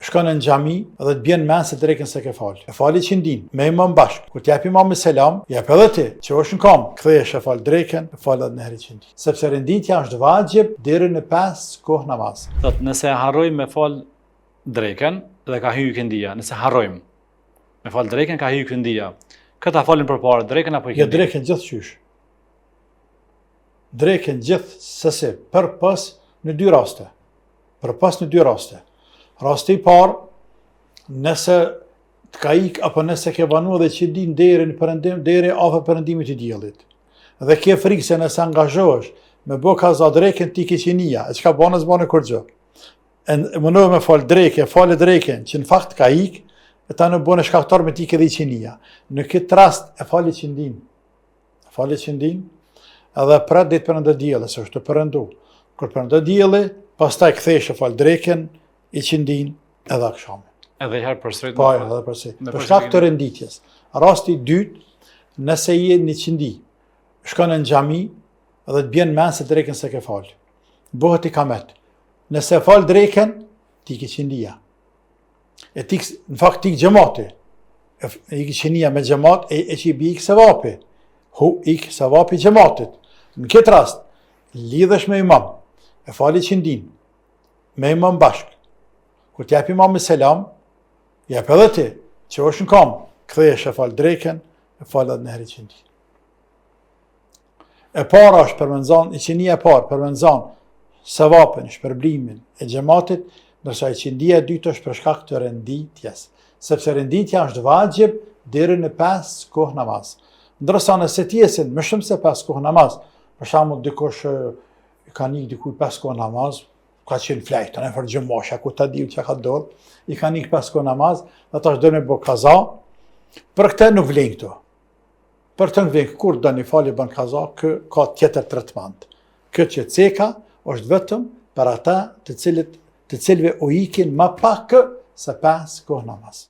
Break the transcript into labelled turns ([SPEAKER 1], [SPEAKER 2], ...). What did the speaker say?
[SPEAKER 1] shkon në xhami dhe të bjen mend se drekën se ke fal. E fali qindin, me imam bashk. Kur t'jap imam selam, jep edhe ti, që është në kam, kthehesh e fal drekën, e fal edhe në herë qindin. Sepse renditja është vajib deri në 5 kohë namaz.
[SPEAKER 2] Thot, nëse harrojmë me fal drekën dhe ka hyrë këndia, nëse harrojmë me fal drekën ka hyrë këndia, këta falin përpara drekën apo
[SPEAKER 1] Jo, drekën gjithçysh. Drekën gjithsesi, përpas në 2 raste. Përpas në 2 raste. Rasti i parë, nëse të ka ik apo nëse ke banu dhe qindin deri afër perëndimit të diellit. Dhe ke frikë se nëse angazhohesh me bë kaza drekën ti ke qinia, e çka bën as bën kur gjë. Mundohet me fal drekën, që në fakt ka ik, e ta në bën shkaktar me ti ke dhe qinia. Në këtë rast e fali qindin. E fali qindin, edhe prat ditë perënda dielli, se është të perëndu. Kur perënda dielli, pastaj kthehesh e fal drekën, i qindin edhe akşam.
[SPEAKER 2] Edhe herë përsërit.
[SPEAKER 1] Po, edhe përsërit. Për shkak të renditjes. Rasti i dytë, nëse je në qindi, shkon në xhami dhe të bjen mend se drekën se ke fal. Bëhet ikamet. Nëse fal drekën, ti ke qindia. E ti në fakt ti xhamati. E ke qinia me xhamat e që i bik sevapi. Ik sevapi xhamatit. Në këtë rast, lidhesh me imam, e fali qindin, me imam bashk. Kur t'jap imam selam, jep edhe ti, që është në kam, kthehesh e fal drekën, e fal edhe në herë qindin. E para është përmendon, i qinia e parë përmendon sevapin, shpërblimin e xhamatit, ndërsa i qindia e dytë është për shkak të renditjes, sepse renditja është vajib deri në 5 kohë namaz. Ndërsa nëse ti jesin më shumë se 5 kohë namaz, për shembull dikush ka nik diku 5 kohë namaz, ka qenë flejtë, në fërë gjëmosha, ku ta diu që ka dorë, i ka nik 5 kohë namaz, dhe ta është dërë me bo kaza, për këte nuk vlen këto. Për të nuk vlen, kur do një fali bën kaza, kë ka tjetër tretmant. Këtë që ceka është vetëm për ata të cilëve u ikin më pak se 5 kohë namaz.